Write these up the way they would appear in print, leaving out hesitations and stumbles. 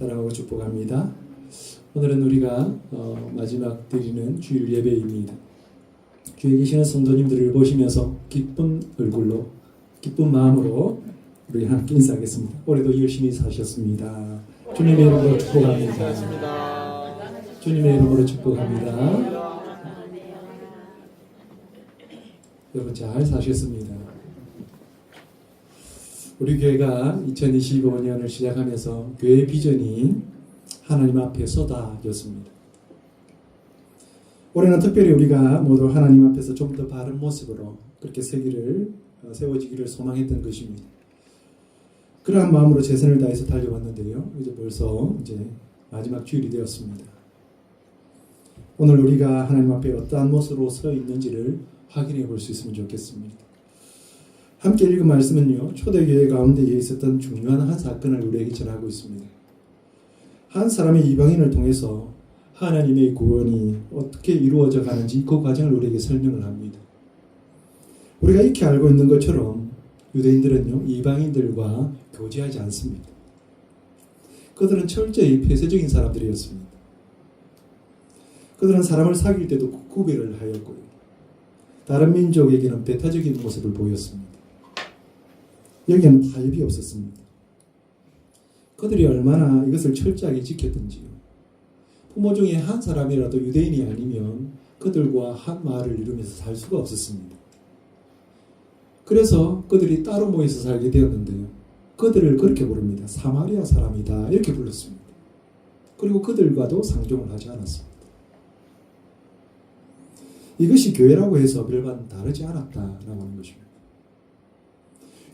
사랑하고 축복합니다. 오늘은 우리가 마지막 드리는 주일 예배입니다. 주에 계시는 성도님들을 보시면서 기쁜 얼굴로 기쁜 마음으로 우리 함께 인사하겠습니다. 올해도 열심히 사셨습니다. 주님의 이름으로 축복합니다. 주님의 이름으로 축복합니다. 여러분 잘 사셨습니다. 우리 교회가 2025년을 시작하면서 교회의 비전이 하나님 앞에 쏟아졌습니다. 올해는 특별히 우리가 모두 하나님 앞에서 좀 더 바른 모습으로 그렇게 세워지기를 소망했던 것입니다. 그러한 마음으로 최선을 다해서 달려왔는데요. 이제 벌써 마지막 주일이 되었습니다. 오늘 우리가 하나님 앞에 어떠한 모습으로 서 있는지를 확인해 볼 수 있으면 좋겠습니다. 함께 읽은 말씀은요, 초대교회 가운데 있었던 중요한 한 사건을 우리에게 전하고 있습니다. 한 사람의 이방인을 통해서 하나님의 구원이 어떻게 이루어져 가는지 그 과정을 우리에게 설명을 합니다. 우리가 익히 알고 있는 것처럼 유대인들은요, 이방인들과 교제하지 않습니다. 그들은 철저히 폐쇄적인 사람들이었습니다. 그들은 사람을 사귈 때도 구별을 하였고요. 다른 민족에게는 배타적인 모습을 보였습니다. 여기에는 타협이 없었습니다. 그들이 얼마나 이것을 철저하게 지켰던지요. 부모 중에 한 사람이라도 유대인이 아니면 그들과 한 마을을 이루면서 살 수가 없었습니다. 그래서 그들이 따로 모여서 살게 되었는데요. 그들을 그렇게 부릅니다. 사마리아 사람이다 이렇게 불렀습니다. 그리고 그들과도 상종을 하지 않았습니다. 이것이 교회라고 해서 별반 다르지 않았다라고 하는 것입니다.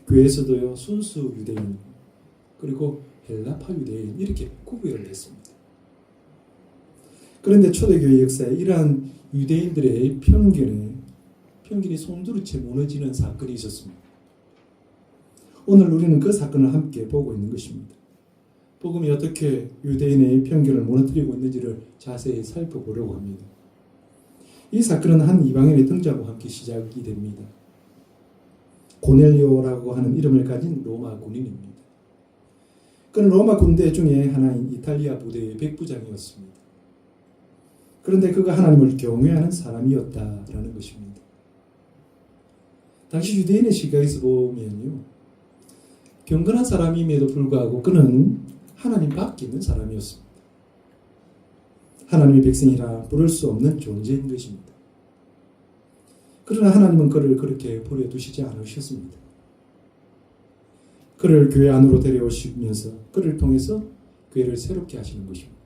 교회에서도요, 순수 유대인 그리고 헬라파 유대인 이렇게 구별을 했습니다. 그런데 초대교회 역사에 이러한 유대인들의 편견이 송두리째 무너지는 사건이 있었습니다. 오늘 우리는 그 사건을 함께 보고 있는 것입니다. 복음이 어떻게 유대인의 편견을 무너뜨리고 있는지를 자세히 살펴보려고 합니다. 이 사건은 한 이방인의 등장과 함께 시작이 됩니다. 고넬료라고 하는 이름을 가진 로마 군인입니다. 그는 로마 군대 중에 하나인 이탈리아 부대의 백부장이었습니다. 그런데 그가 하나님을 경외하는 사람이었다라는 것입니다. 당시 유대인의 시각에서 보면요, 경건한 사람임에도 불구하고 그는 하나님 밖에 있는 사람이었습니다. 하나님의 백성이라 부를 수 없는 존재인 것입니다. 그러나 하나님은 그를 그렇게 버려두시지 않으셨습니다. 그를 교회 안으로 데려오시면서 그를 통해서 교회를 새롭게 하시는 것입니다.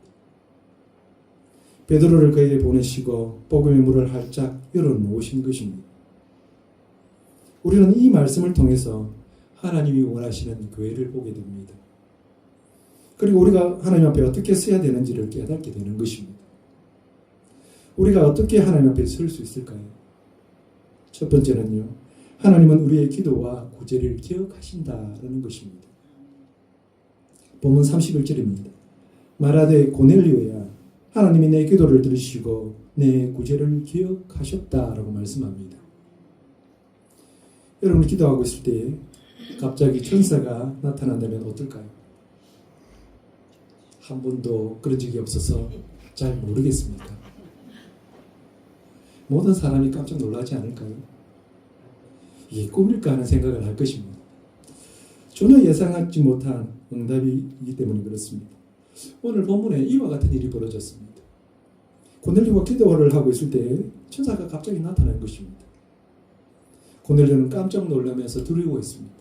베드로를 그에게 보내시고 복음의 문을 활짝 열어놓으신 것입니다. 우리는 이 말씀을 통해서 하나님이 원하시는 교회를 보게 됩니다. 그리고 우리가 하나님 앞에 어떻게 서야 되는지를 깨닫게 되는 것입니다. 우리가 어떻게 하나님 앞에 설 수 있을까요? 첫 번째는요, 하나님은 우리의 기도와 구제를 기억하신다라는 것입니다. 본문 31절입니다. 말하되 고넬료야, 하나님이 내 기도를 들으시고 내 구제를 기억하셨다라고 말씀합니다. 여러분이 기도하고 있을 때 갑자기 천사가 나타난다면 어떨까요? 한 번도 그런 적이 없어서 잘 모르겠습니다. 모든 사람이 깜짝 놀라지 않을까요? 이게 꿈일까 하는 생각을 할 것입니다. 전혀 예상하지 못한 응답이기 때문에 그렇습니다. 오늘 본문에 이와 같은 일이 벌어졌습니다. 고넬료가 기도를 하고 있을 때 천사가 갑자기 나타난 것입니다. 고넬료는 깜짝 놀라면서 두려워했습니다.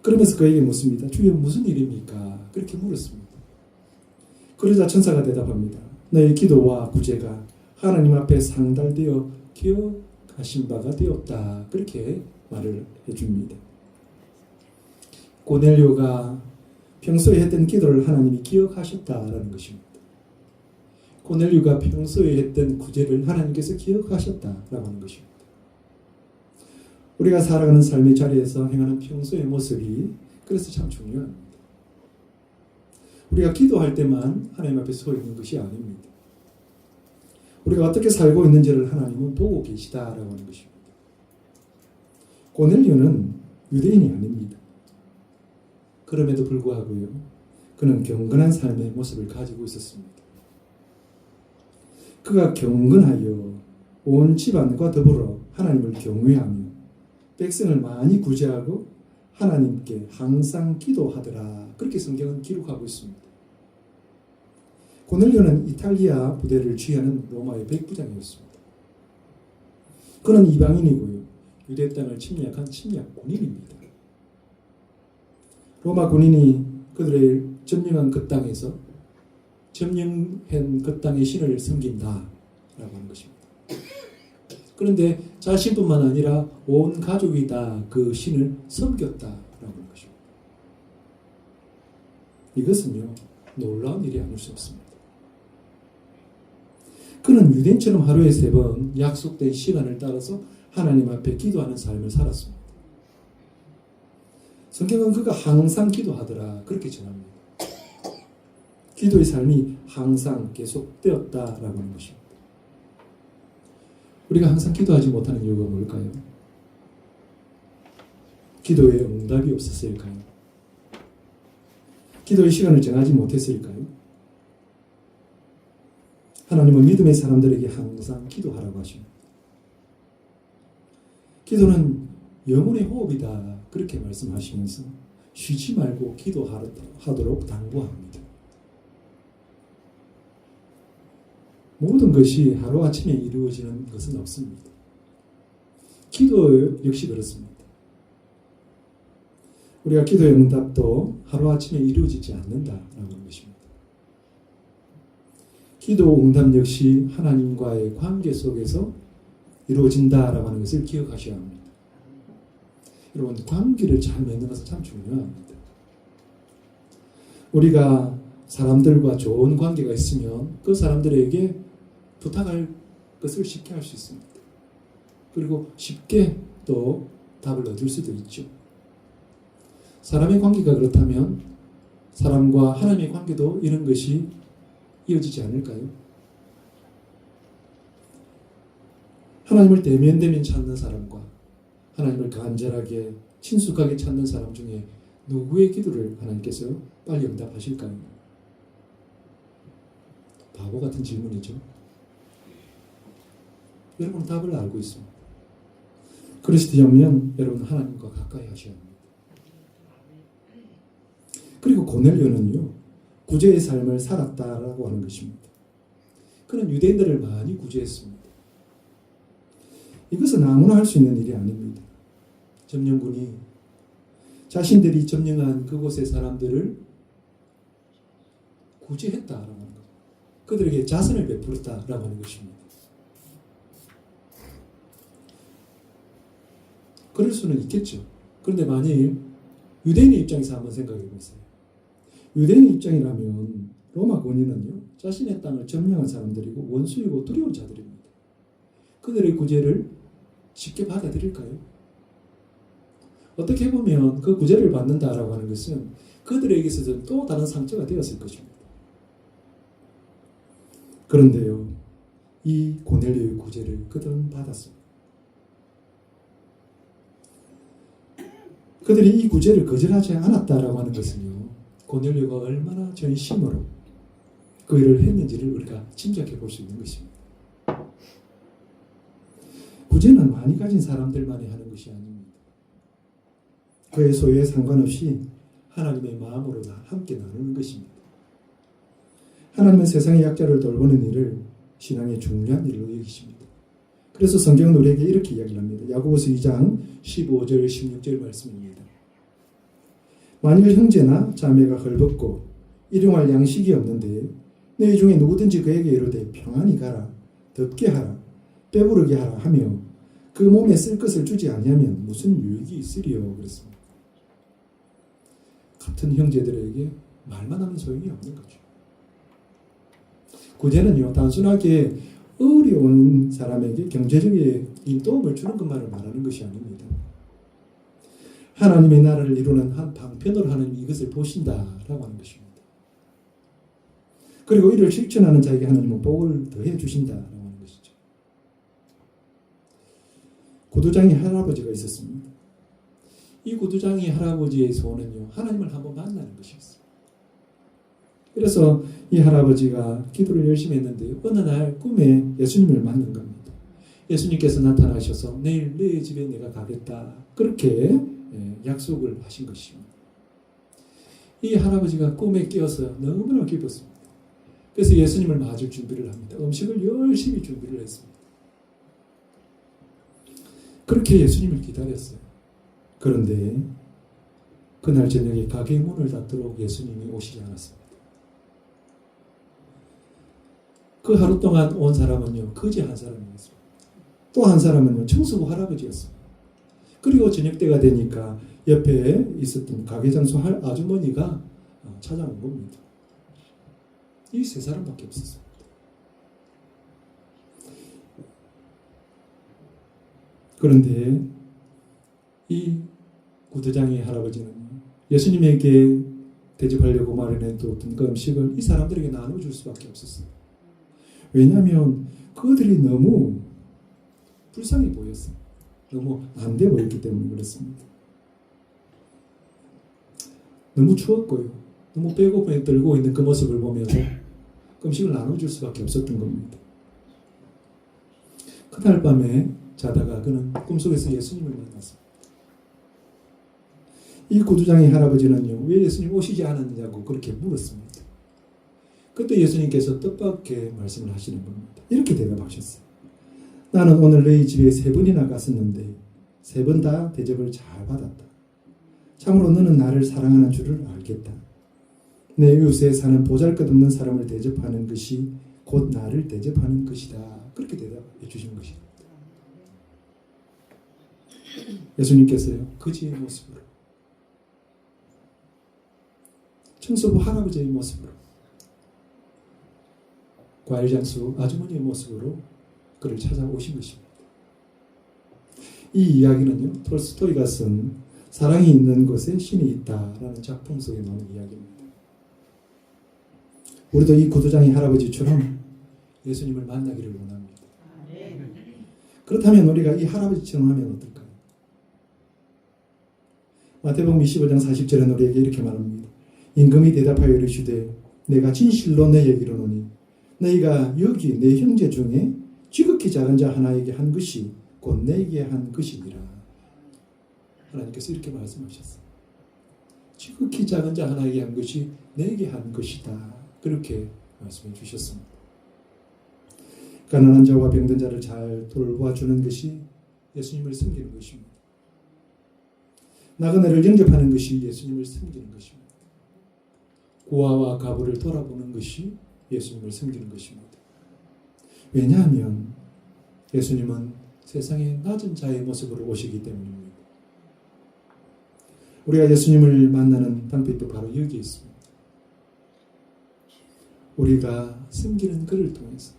그러면서 그에게 묻습니다. 주여 무슨 일입니까? 그렇게 물었습니다. 그러자 천사가 대답합니다. 너의 기도와 구제가 하나님 앞에 상달되어 기억하신 바가 되었다. 그렇게 말을 해줍니다. 고넬료가 평소에 했던 기도를 하나님이 기억하셨다라는 것입니다. 고넬료가 평소에 했던 구제를 하나님께서 기억하셨다라고 하는 것입니다. 우리가 살아가는 삶의 자리에서 행하는 평소의 모습이 그래서 참 중요합니다. 우리가 기도할 때만 하나님 앞에 서 있는 것이 아닙니다. 우리가 어떻게 살고 있는지를 하나님은 보고 계시다라고 하는 것입니다. 고넬료는 유대인이 아닙니다. 그럼에도 불구하고요, 그는 경건한 삶의 모습을 가지고 있었습니다. 그가 경건하여 온 집안과 더불어 하나님을 경외하며 백성을 많이 구제하고 하나님께 항상 기도하더라. 그렇게 성경은 기록하고 있습니다. 고넬료는 이탈리아 부대를 취하는 로마의 백부장이었습니다. 그는 이방인이고요. 유대 땅을 침략한 침략 군인입니다. 로마 군인이 그들의 점령한 그 땅에서 점령한 그 땅의 신을 섬긴다라고 하는 것입니다. 그런데 자신뿐만 아니라 온 가족이 다 그 신을 섬겼다라고 하는 것입니다. 이것은요, 놀라운 일이 아닐 수 없습니다. 그는 유대인처럼 하루에 3번 약속된 시간을 따라서 하나님 앞에 기도하는 삶을 살았습니다. 성경은 그가 항상 기도하더라 그렇게 전합니다. 기도의 삶이 항상 계속되었다라고 하는 것입니다. 우리가 항상 기도하지 못하는 이유가 뭘까요? 기도에 응답이 없었을까요? 기도의 시간을 정하지 못했을까요? 하나님은 믿음의 사람들에게 항상 기도하라고 하십니다. 기도는 영혼의 호흡이다 그렇게 말씀하시면서 쉬지 말고 기도하도록 당부합니다. 모든 것이 하루아침에 이루어지는 것은 없습니다. 기도 역시 그렇습니다. 우리가 기도의 응답도 하루아침에 이루어지지 않는다라고 하는 것입니다. 기도 응답 역시 하나님과의 관계 속에서 이루어진다라고 하는 것을 기억하셔야 합니다. 여러분, 관계를 잘 맺는 것은 참 중요합니다. 우리가 사람들과 좋은 관계가 있으면 그 사람들에게 부탁할 것을 쉽게 할 수 있습니다. 그리고 쉽게 또 답을 얻을 수도 있죠. 사람의 관계가 그렇다면 사람과 하나님의 관계도 이런 것이 이어지지 않을까요? 하나님을 대면대면 찾는 사람과 하나님을 간절하게 친숙하게 찾는 사람 중에 누구의 기도를 하나님께서 빨리 응답하실까요? 바보 같은 질문이죠. 여러분은 답을 알고 있습니다. 그리스도이면 여러분 하나님과 가까이 하셔야 합니다. 그리고 고넬료는요, 구제의 삶을 살았다라고 하는 것입니다. 그는 유대인들을 많이 구제했습니다. 이것은 아무나 할 수 있는 일이 아닙니다. 점령군이 자신들이 점령한 그곳의 사람들을 구제했다라고 하는 것, 그들에게 자선을 베풀었다라고 하는 것입니다. 그럴 수는 있겠죠. 그런데 만일 유대인의 입장에서 한번 생각해 보세요. 유대인의 입장이라면 로마 군인은요, 자신의 땅을 점령한 사람들이고 원수이고 두려운 자들입니다. 그들의 구제를 쉽게 받아들일까요? 어떻게 보면 그 구제를 받는다라고 하는 것은 그들에게 있어서 또 다른 상처가 되었을 것입니다. 그런데요, 이 고넬료의 구제를 그들은 받았습니다. 그들이 이 구제를 거절하지 않았다라고 하는 것은요, 고넬료가 얼마나 전심으로 그 일을 했는지를 우리가 짐작해 볼 수 있는 것입니다. 구제는 많이 가진 사람들만이 하는 것이 아닙니다. 그의 소유에 상관없이 하나님의 마음으로 함께 나누는 것입니다. 하나님은 세상의 약자를 돌보는 일을 신앙의 중요한 일로 여기십니다. 그래서 성경은 우리에게 이렇게 이야기를 합니다. 야고보서 2장 15절 16절 말씀입니다. 만일 형제나 자매가 헐벗고 일용할 양식이 없는데 너희 중에 누구든지 그에게 이르되 평안히 가라, 덥게 하라, 배부르게 하라 하며 그 몸에 쓸 것을 주지 아니하면 무슨 유익이 있으리요? 그랬습니다. 같은 형제들에게 말만 하면 소용이 없는 거죠. 구제는요, 단순하게 어려운 사람에게 경제적인 도움을 주는 것만을 말하는 것이 아닙니다. 하나님의 나라를 이루는 한 방편으로 하는 이것을 보신다라고 하는 것입니다. 그리고 이를 실천하는 자에게 하나님은 복을 더해 주신다라고 하는 것이죠. 고두장의 할아버지가 있었습니다. 이 고두장의 할아버지의 소원은요, 하나님을 한번 만나는 것이었어요. 그래서 이 할아버지가 기도를 열심히 했는데 어느 날 꿈에 예수님을 만난 겁니다. 예수님께서 나타나셔서 내일 내 집에 내가 가겠다. 그렇게 약속을 하신 것입니다. 이 할아버지가 꿈에 깨어서 너무나 기뻤습니다. 그래서 예수님을 맞을 준비를 합니다. 음식을 열심히 준비를 했습니다. 그렇게 예수님을 기다렸어요. 그런데 그날 저녁에 가게 문을 닫도록 예수님이 오시지 않았습니다. 그 하루 동안 온 사람은요, 거지 한 사람이었습니다. 또 한 사람은요, 청소부 할아버지였습니다. 그리고 저녁 때가 되니까 옆에 있었던 가게 장수 아주머니가 찾아온 겁니다. 이 세 사람밖에 없었습니다. 그런데 이 구두장의 할아버지는 예수님에게 대접하려고 마련해뒀던 그 음식을 이 사람들에게 나눠줄 수밖에 없었어요. 왜냐하면 그들이 너무 불쌍해 보였어요. 너무 안 돼 보였기 때문에 그렇습니다. 너무 추웠고요. 너무 배고픔에 떨고 있는 그 모습을 보면서 음식을 나눠줄 수밖에 없었던 겁니다. 그날 밤에 자다가 그는 꿈속에서 예수님을 만났습니다. 이 구두장의 할아버지는요, 왜 예수님 오시지 않았느냐고 그렇게 물었습니다. 그때 예수님께서 뜻밖의 말씀을 하시는 겁니다. 이렇게 대답하셨어요. 나는 오늘 너희 집에 3번이나 갔었는데 3번 다 대접을 잘 받았다. 참으로 너는 나를 사랑하는 줄을 알겠다. 내 이웃에 사는 보잘것없는 사람을 대접하는 것이 곧 나를 대접하는 것이다. 그렇게 대답해 주신 것입니다. 예수님께서요, 거지의 모습으로, 청소부 할아버지의 모습으로, 과일장수 아주머니의 모습으로 그를 찾아오신 것입니다. 이 이야기는요, 톨스토이가 쓴 사랑이 있는 곳에 신이 있다라는 작품 속에 나오는 이야기입니다. 우리도 이 구두장의 할아버지처럼 예수님을 만나기를 원합니다. 그렇다면 우리가 이 할아버지처럼 하면 어떨까요? 마태복음 25장 40절에 우리에게 이렇게 말합니다. 임금이 대답하여 이르시되 내가 진실로 너희에게 이르노니 너희가 여기 내 형제 중에 지극히 작은 자 하나에게 한 것이 곧 내게 한 것이니라. 하나님께서 이렇게 말씀하셨어요. 지극히 작은 자 하나에게 한 것이 내게 한 것이다. 그렇게 말씀해 주셨습니다. 가난한 자와 병든 자를 잘 돌봐주는 것이 예수님을 섬기는 것입니다. 나그네를 영접하는 것이 예수님을 섬기는 것입니다. 고아와 과부를 돌아보는 것이 예수님을 섬기는 것입니다. 왜냐하면 예수님은 세상의 낮은 자의 모습으로 오시기 때문입니다. 우리가 예수님을 만나는 방법도 바로 여기에 있습니다. 우리가 섬기는 그를 통해서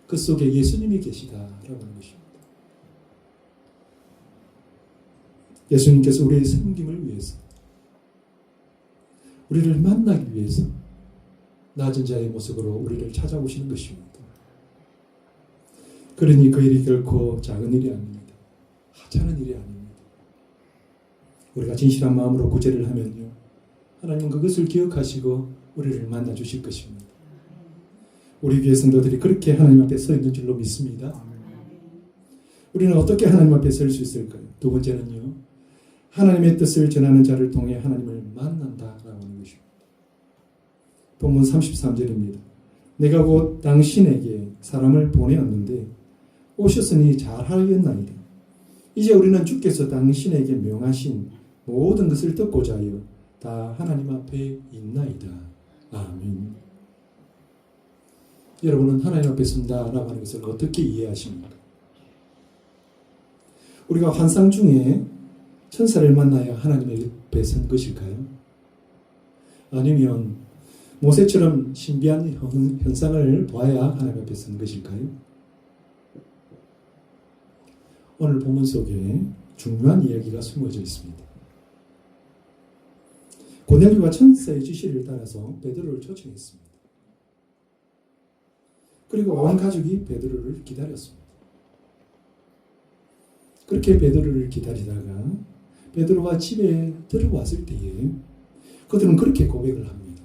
그 속에 예수님이 계시다라고 하는 것입니다. 예수님께서 우리의 섬김을 위해서, 우리를 만나기 위해서 낮은 자의 모습으로 우리를 찾아오시는 것입니다. 그러니 그 일이 결코 작은 일이 아닙니다. 하찮은 일이 아닙니다. 우리가 진실한 마음으로 구제를 하면요, 하나님은 그것을 기억하시고 우리를 만나 주실 것입니다. 우리 교회 성도들이 그렇게 하나님 앞에 서 있는 줄로 믿습니다. 우리는 어떻게 하나님 앞에 설 수 있을까요? 두 번째는요, 하나님의 뜻을 전하는 자를 통해 하나님을 만난다라고 하는 것입니다. 본문 33절입니다. 내가 곧 당신에게 사람을 보내었는데 오셨으니 잘하였나이다. 이제 우리는 주께서 당신에게 명하신 모든 것을 듣고자 하여 다 하나님 앞에 있나이다. 아멘. 여러분은 하나님 앞에 선다라고 하는 것을 어떻게 이해하십니까? 우리가 환상 중에 천사를 만나야 하나님 앞에 선 것일까요? 아니면 모세처럼 신비한 현상을 보아야 하나님 앞에 선 것일까요? 오늘 본문 속에 중요한 이야기가 숨어져 있습니다. 고넬료가 천사의 지시를 따라서 베드로를 초청했습니다. 그리고 온 가족이 베드로를 기다렸습니다. 그렇게 베드로를 기다리다가 베드로가 집에 들어왔을 때에 그들은 그렇게 고백을 합니다.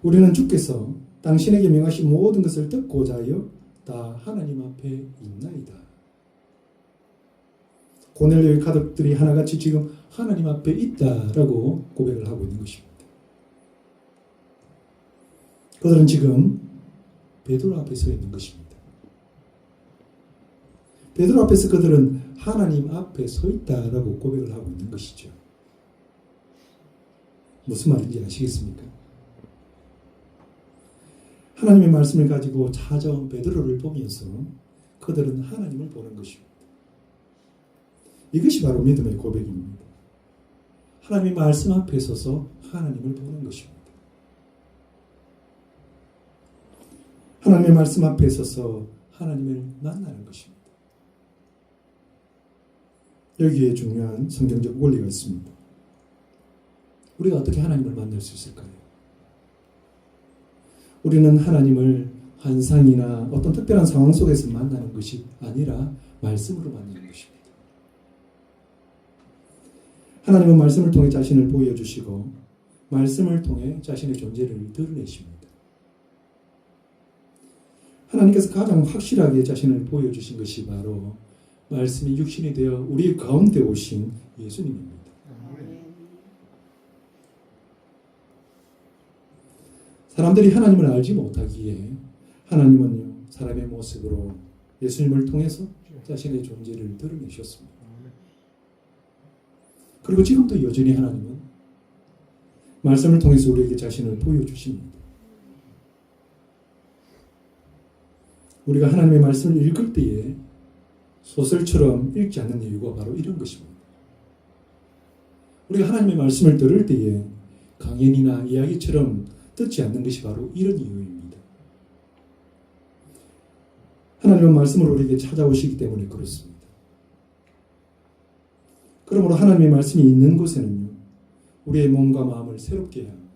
우리는 주께서 당신에게 명하신 모든 것을 듣고자 하여 다 하나님 앞에 있나이다. 고넬료의 가족들이 하나같이 지금 하나님 앞에 있다라고 고백을 하고 있는 것입니다. 그들은 지금 베드로 앞에 서 있는 것입니다. 베드로 앞에서 그들은 하나님 앞에 서 있다라고 고백을 하고 있는 것이죠. 무슨 말인지 아시겠습니까? 하나님의 말씀을 가지고 찾아온 베드로를 보면서 그들은 하나님을 보는 것입니다. 이것이 바로 믿음의 고백입니다. 하나님의 말씀 앞에 서서 하나님을 보는 것입니다. 하나님의 말씀 앞에 서서 하나님을 만나는 것입니다. 여기에 중요한 성경적 원리가 있습니다. 우리가 어떻게 하나님을 만날 수 있을까요? 우리는 하나님을 환상이나 어떤 특별한 상황 속에서 만나는 것이 아니라 말씀으로 만나는 것입니다. 하나님은 말씀을 통해 자신을 보여주시고 말씀을 통해 자신의 존재를 드러내십니다. 하나님께서 가장 확실하게 자신을 보여주신 것이 바로 말씀이 육신이 되어 우리 가운데 오신 예수님입니다. 사람들이 하나님을 알지 못하기에 하나님은요, 사람의 모습으로 예수님을 통해서 자신의 존재를 드러내셨습니다. 그리고 지금도 여전히 하나님은 말씀을 통해서 우리에게 자신을 보여주십니다. 우리가 하나님의 말씀을 읽을 때에 소설처럼 읽지 않는 이유가 바로 이런 것입니다. 우리가 하나님의 말씀을 들을 때에 강연이나 이야기처럼 듣지 않는 것이 바로 이런 이유입니다. 하나님은 말씀으로 우리에게 찾아오시기 때문에 그렇습니다. 그러므로 하나님의 말씀이 있는 곳에는요, 우리의 몸과 마음을 새롭게 해야 합니다.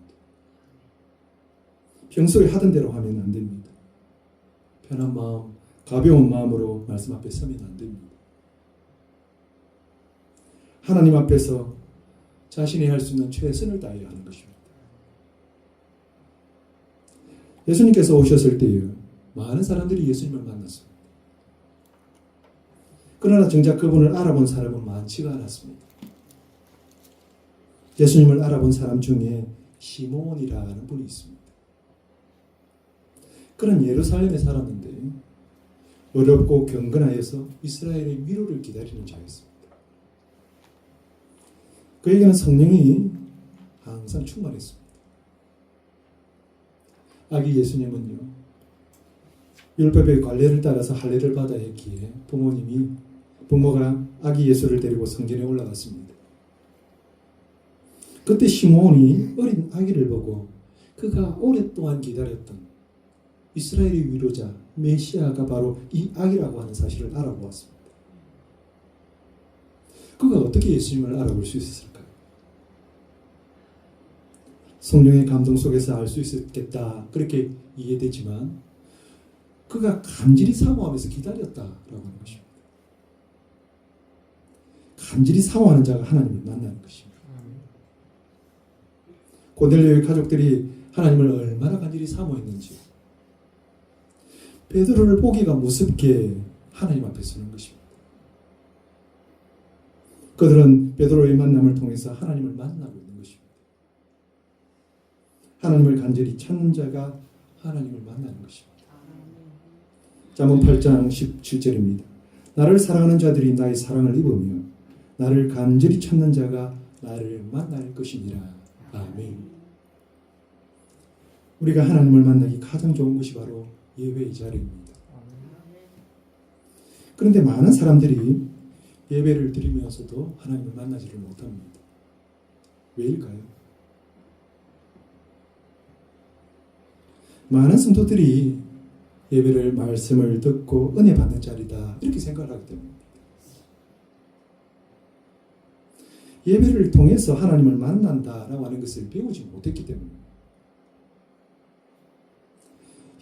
평소에 하던 대로 하면 안 됩니다. 편한 마음, 가벼운 마음으로 말씀 앞에 서면 안 됩니다. 하나님 앞에서 자신이 할 수 있는 최선을 다해야 하는 것입니다. 예수님께서 오셨을 때에 많은 사람들이 예수님을 만났습니다. 그러나 정작 그분을 알아본 사람은 많지가 않았습니다. 예수님을 알아본 사람 중에 시몬이라는 분이 있습니다. 그는 예루살렘에 살았는데 어렵고 경건하여서 이스라엘의 위로를 기다리는 자였습니다. 그에게는 성령이 항상 충만했습니다. 아기 예수님은요, 율법의 관례를 따라서 할례를 받아야 했기에 부모가 아기 예수를 데리고 성전에 올라갔습니다. 그때 시몬이 어린 아기를 보고 그가 오랫동안 기다렸던 이스라엘의 위로자 메시아가 바로 이 아기라고 하는 사실을 알아보았습니다. 그가 어떻게 예수님을 알아볼 수 있었을까요? 성령의 감동 속에서 알 수 있었겠다, 그렇게 이해되지만 그가 간절히 사모하면서 기다렸다라고 하는 것입니다. 간절히 사모하는 자가 하나님을 만나는 것입니다. 고넬료의 가족들이 하나님을 얼마나 간절히 사모했는지 베드로를 보기가 무섭게 하나님 앞에 서는 것입니다. 그들은 베드로의 만남을 통해서 하나님을 만나고 있는 것입니다. 하나님을 간절히 찾는 자가 하나님을 만나는 것입니다. 잠언 8장 17절입니다. 나를 사랑하는 자들이 나의 사랑을 입으며 나를 간절히 찾는 자가 나를 만날 것이니라. 아멘. 우리가 하나님을 만나기 가장 좋은 것이 바로 예배의 자리입니다. 그런데 많은 사람들이 예배를 드리면서도 하나님을 만나지를 못합니다. 왜일까요? 많은 성도들이 예배를 말씀을 듣고 은혜 받는 자리다 이렇게 생각을 하기 때문입니다. 예배를 통해서 하나님을 만난다라고 하는 것을 배우지 못했기 때문입니다.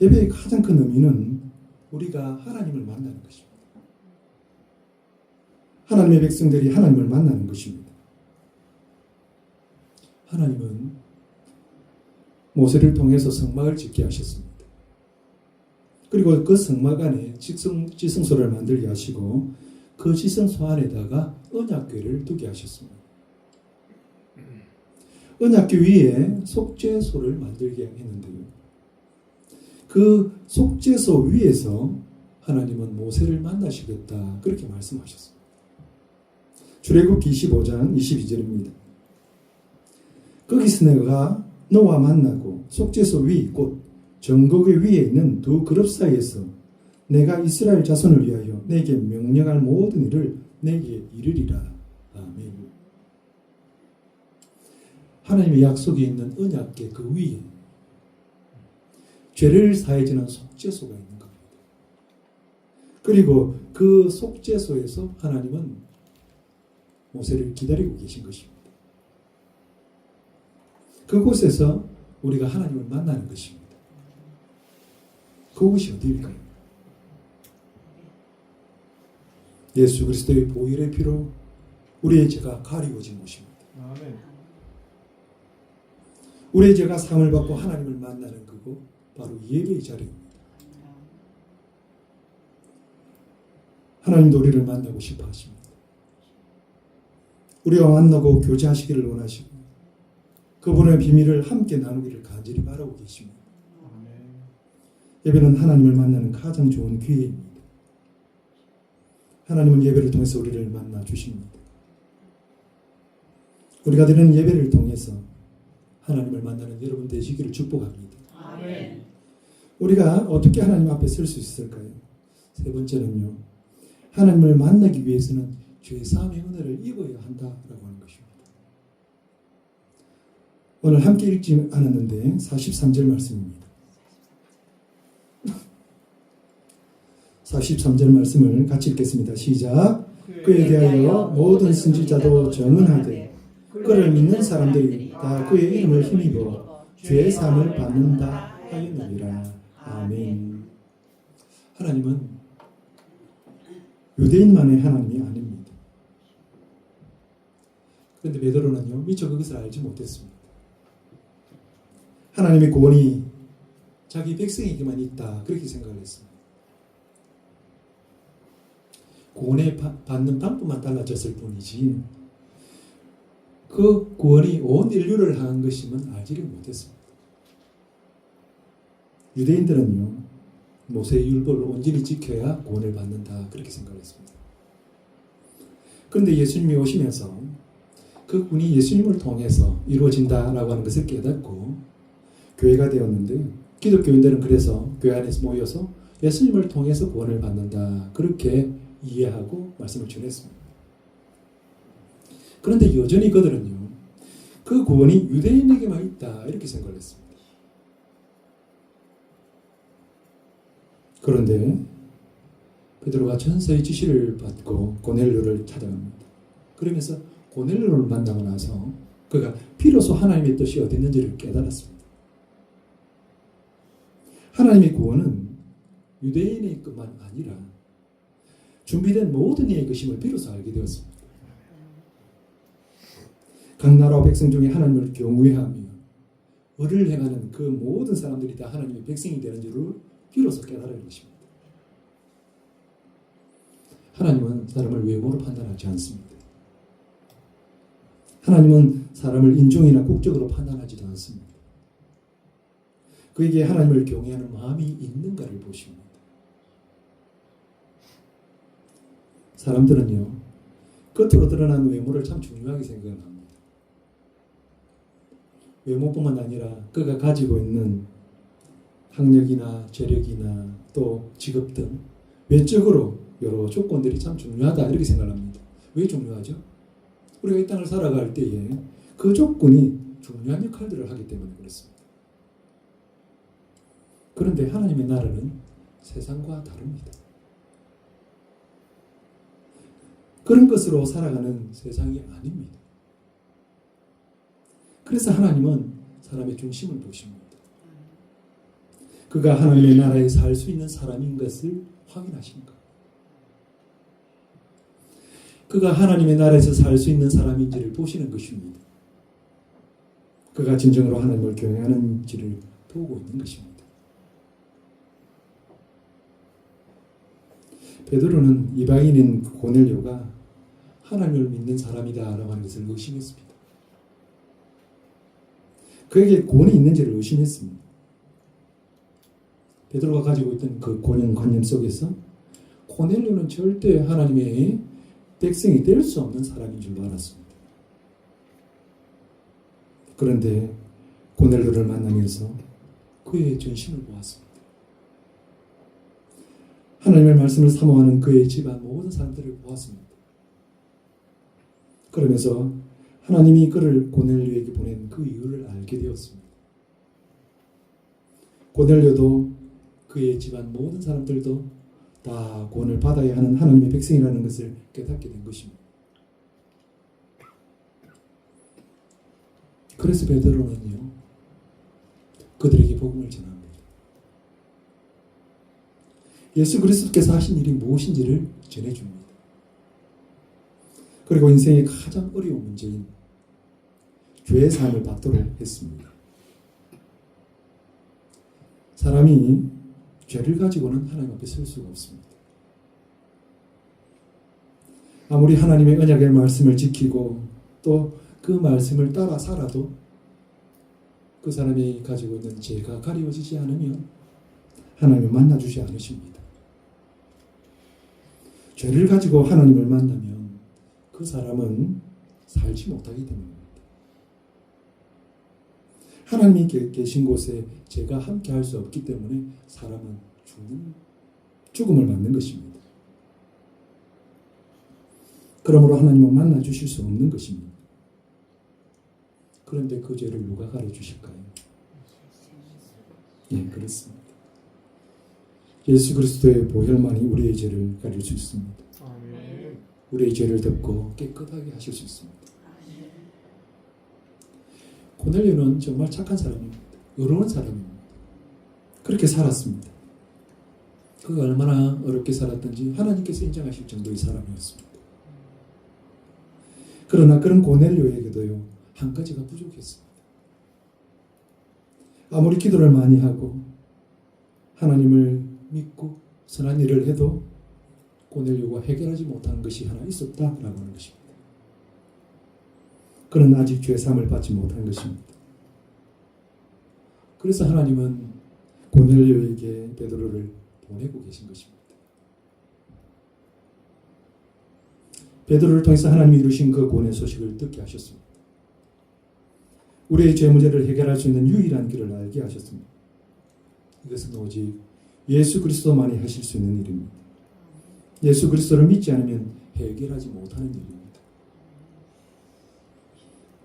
예배의 가장 큰 의미는 우리가 하나님을 만나는 것입니다. 하나님의 백성들이 하나님을 만나는 것입니다. 하나님은 모세를 통해서 성막을 짓게 하셨습니다. 그리고 그 성막 안에 지성소를 만들게 하시고 그 지성소 안에다가 언약궤를 두게 하셨습니다. 언약궤 위에 속죄소를 만들게 했는데요. 그 속죄소 위에서 하나님은 모세를 만나시겠다 그렇게 말씀하셨습니다. 출애굽기 25장 22절입니다. 거기서 내가 너와 만나고 속죄소 위 곧 정거궤 위에 있는 두 그룹 사이에서 내가 이스라엘 자손을 위하여 내게 명령할 모든 일을 내게 이르리라. 아멘. 하나님의 약속이 있는 언약궤 그 위에 죄를 사해지는 속죄소가 있는 겁니다. 그리고 그 속죄소에서 하나님은 모세를 기다리고 계신 것입니다. 그곳에서 우리가 하나님을 만나는 것입니다. 그곳이 어디일까요? 예수 그리스도의 보혈의 피로 우리의 죄가 가리워진 곳입니다. 아멘. 우리의 죄가 사함을 받고 하나님을 만나는 그곳 바로 예배의 자리입니다. 하나님도 우리를 만나고 싶어 하십니다. 우리와 만나고 교제하시기를 원하시고 그분의 비밀을 함께 나누기를 간절히 바라고 계십니다. 예배는 하나님을 만나는 가장 좋은 기회입니다. 하나님은 예배를 통해서 우리를 만나 주십니다. 우리가 드리는 예배를 통해서 하나님을 만나는 여러분 되시기를 축복합니다. 아멘. 우리가 어떻게 하나님 앞에 설 수 있을까요? 세 번째는요. 하나님을 만나기 위해서는 죄사함의 은혜를 입어야 한다라고 하는 것입니다. 오늘 함께 읽지 않았는데 43절 말씀입니다. 43절 말씀을 같이 읽겠습니다. 시작. 그에 대하여 모든 선지자도 증언하되 그를 믿는 사람들이 다 그의 이름을 힘입어 죄 사함을 받는다 하였느니라. 아멘. 하나님은 유대인만의 하나님이 아닙니다. 그런데 베드로는요 미처 그것을 알지 못했습니다. 하나님의 구원이 자기 백성에게만 있다 그렇게 생각을 했습니다. 구원에 받는 방법만 달라졌을 뿐이지 그 구원이 온 인류를 향한 것임은 알지를 못했습니다. 유대인들은요 모세의 율법을 온전히 지켜야 구원을 받는다 그렇게 생각했습니다. 그런데 예수님이 오시면서 그 구원이 예수님을 통해서 이루어진다라고 하는 것을 깨닫고 교회가 되었는데 기독교인들은 그래서 교회 안에서 모여서 예수님을 통해서 구원을 받는다 그렇게 이해하고 말씀을 전했습니다. 그런데 여전히 그들은요 그 구원이 유대인에게만 있다 이렇게 생각을 했습니다. 그런데 베드로가 전서의 지시를 받고 고넬료를 찾아갑니다. 그러면서 고넬료를 만나고 나서 그가 비로소 하나님의 뜻이 어디 있는지를 깨달았습니다. 하나님의 구원은 유대인의 것만 아니라 준비된 모든 이의 것임을 비로소 알게 되었습니다. 각 나라와 백성 중에 하나님을 경외하며 의를 행하는 그 모든 사람들이 다 하나님의 백성이 되는 줄을 비로소 깨달은 것입니다. 하나님은 사람을 외모로 판단하지 않습니다. 하나님은 사람을 인종이나 국적으로 판단하지도 않습니다. 그에게 하나님을 경외하는 마음이 있는가를 보십니다. 사람들은요 겉으로 드러난 외모를 참 중요하게 생각합니다. 외모뿐만 아니라 그가 가지고 있는 학력이나 재력이나 또 직업 등 외적으로 여러 조건들이 참 중요하다 이렇게 생각합니다. 왜 중요하죠? 우리가 이 땅을 살아갈 때에 그 조건이 중요한 역할들을 하기 때문에 그렇습니다. 그런데 하나님의 나라는 세상과 다릅니다. 그런 것으로 살아가는 세상이 아닙니다. 그래서 하나님은 사람의 중심을 보십니다. 그가 하나님의 나라에 살 수 있는 사람인 것을 확인하십니까? 그가 하나님의 나라에서 살 수 있는 사람인지를 보시는 것입니다. 그가 진정으로 하나님을 경외하는지를 보고 있는 것입니다. 베드로는 이방인인 고넬료가 하나님을 믿는 사람이다라고 하는 것을 의심했습니다. 그에게 권이 있는지를 의심했습니다. 베드로가 가지고 있던 그 고정관념 속에서 고넬료는 절대 하나님의 백성이 될 수 없는 사람인 줄로 알았습니다. 그런데 고넬료를 만나면서 그의 전신을 보았습니다. 하나님의 말씀을 사모하는 그의 집안 모든 사람들을 보았습니다. 그러면서 하나님이 그를 고넬료에게 보낸 그 이유를 알게 되었습니다. 고넬료도 그의 집안 모든 사람들도 다 구원을 받아야 하는 하나님의 백성이라는 것을 깨닫게 된 것입니다. 그래서 베드로는요, 그들에게 복음을 전합니다. 예수 그리스도께서 하신 일이 무엇인지를 전해줍니다. 그리고 인생의 가장 어려운 문제인 죄의 사함을 받도록 했습니다. 사람이 죄를 가지고는 하나님 앞에 설 수가 없습니다. 아무리 하나님의 언약의 말씀을 지키고 또 그 말씀을 따라 살아도 그 사람이 가지고 있는 죄가 가리워지지 않으면 하나님을 만나주지 않으십니다. 죄를 가지고 하나님을 만나면 그 사람은 살지 못하기 때문입니다. 하나님이 계신 곳에 죄가 함께 할 수 없기 때문에 사람은 죽음을 맞는 것입니다. 그러므로 하나님은 만나 주실 수 없는 것입니다. 그런데 그 죄를 누가 가려주실까요? 예, 그렇습니다. 예수 그리스도의 보혈만이 우리의 죄를 가릴 수 있습니다. 아멘. 우리의 죄를 덮고 깨끗하게 하실 수 있습니다. 고넬료는 정말 착한 사람입니다. 의로운 사람입니다. 그렇게 살았습니다. 그가 얼마나 어렵게 살았던지 하나님께서 인정하실 정도의 사람이었습니다. 그러나 그런 고넬료에게도요, 한 가지가 부족했습니다. 아무리 기도를 많이 하고 하나님을 믿고 선한 일을 해도 고넬료가 해결하지 못한 것이 하나 있었다라고 하는 것입니다. 그는 아직 죄사함을 받지 못한 것입니다. 그래서 하나님은 고넬료에게 베드로를 보내고 계신 것입니다. 베드로를 통해서 하나님이 이루신 그 구원의 소식을 듣게 하셨습니다. 우리의 죄 문제를 해결할 수 있는 유일한 길을 알게 하셨습니다. 이것은 오직 예수 그리스도만이 하실 수 있는 일입니다. 예수 그리스도를 믿지 않으면 해결하지 못하는 일입니다.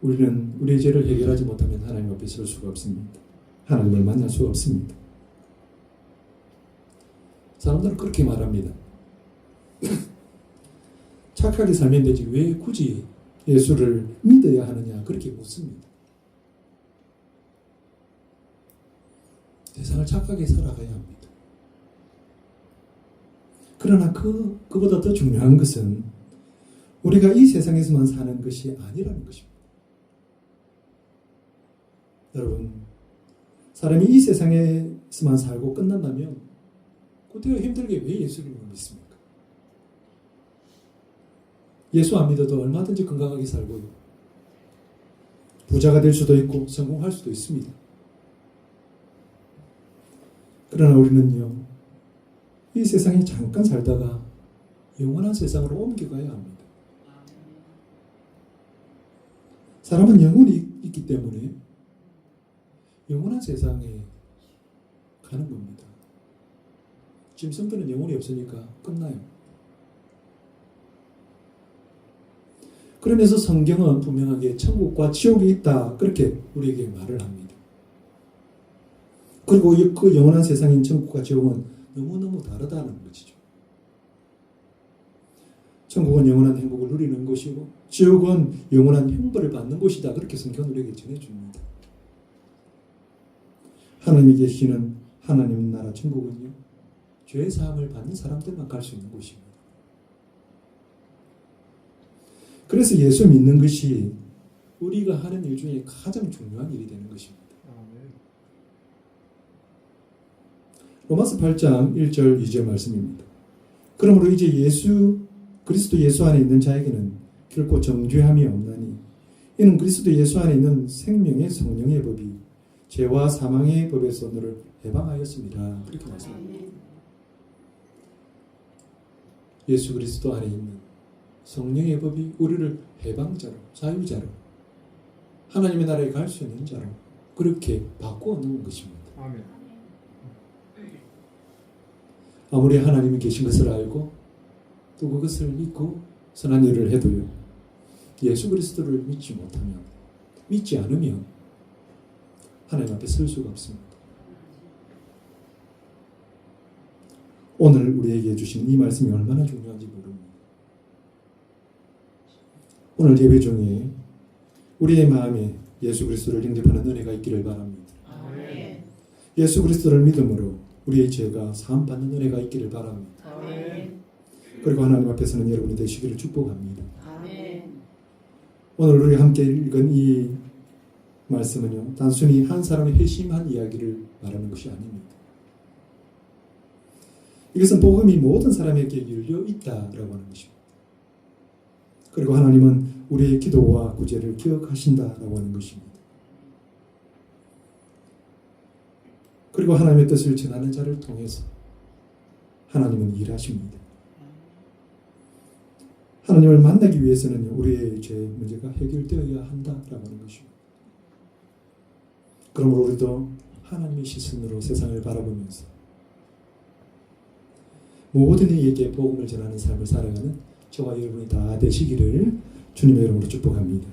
우리는 우리의 죄를 해결하지 못하면 하나님 앞에 설 수가 없습니다. 하나님을 만날 수가 없습니다. 사람들은 그렇게 말합니다. 착하게 살면 되지 왜 굳이 예수를 믿어야 하느냐 그렇게 묻습니다. 세상을 착하게 살아가야 합니다. 그러나 그보다 더 중요한 것은 우리가 이 세상에서만 사는 것이 아니라는 것입니다. 여러분, 사람이 이 세상에서만 살고 끝난다면 그때가 힘들게 왜 예수를 믿습니까? 예수 안 믿어도 얼마든지 건강하게 살고요. 부자가 될 수도 있고 성공할 수도 있습니다. 그러나 우리는요, 이 세상에 잠깐 살다가 영원한 세상으로 옮겨가야 합니다. 사람은 영혼이 있기 때문에 영원한 세상에 가는 겁니다. 지금 성도는 영혼이 없으니까 끝나요. 그러면서 성경은 분명하게 천국과 지옥이 있다 그렇게 우리에게 말을 합니다. 그리고 그 영원한 세상인 천국과 지옥은 너무너무 다르다는 것이죠. 천국은 영원한 행복을 누리는 곳이고 지옥은 영원한 형벌을 받는 곳이다 그렇게 성경은 우리에게 전해줍니다. 하나님이 계시는 하나님 나라 천국은요, 죄 사함을 받는 사람들만 갈 수 있는 곳입니다. 그래서 예수 믿는 것이 우리가 하는 일 중에 가장 중요한 일이 되는 것입니다. 로마서 8장 1절 2절 말씀입니다. 그러므로 이제 그리스도 예수 안에 있는 자에게는 결코 정죄함이 없나니 이는 그리스도 예수 안에 있는 생명의 성령의 법이 죄와 사망의 법에서 너를 해방하였습니다. 이렇게 말씀합니다. 예수 그리스도 안에 있는 성령의 법이 우리를 해방자로, 자유자로, 하나님의 나라에 갈 수 있는 자로 그렇게 바꾸어 놓은 것입니다. 아멘. 아무리 하나님이 계신 것을 알고 또 그것을 믿고 선한 일을 해도요, 예수 그리스도를 믿지 못하면, 믿지 않으면 하나님 앞에 설 수가 없습니다. 오늘 우리에게 주신 이 말씀이 얼마나 중요한지 모릅니다. 오늘 예배 중에 우리의 마음에 예수 그리스도를 영접하는 은혜가 있기를 바랍니다. 아멘. 예수 그리스도를 믿음으로 우리의 죄가 사함받는 은혜가 있기를 바랍니다. 아멘. 그리고 하나님 앞에서는 여러분이 되시기를 축복합니다. 아멘. 오늘 우리 함께 읽은 이 말씀은요, 단순히 한 사람의 회심한 이야기를 말하는 것이 아닙니다. 이것은 복음이 모든 사람에게 열려 있다라고 하는 것입니다. 그리고 하나님은 우리의 기도와 구제를 기억하신다라고 하는 것입니다. 그리고 하나님의 뜻을 전하는 자를 통해서 하나님은 일하십니다. 하나님을 만나기 위해서는 우리의 죄 문제가 해결되어야 한다라고 하는 것입니다. 그러므로 우리도 하나님의 시선으로 세상을 바라보면서 모든 이에게 복음을 전하는 삶을 살아가는 저와 여러분이 다 되시기를 주님의 이름으로 축복합니다.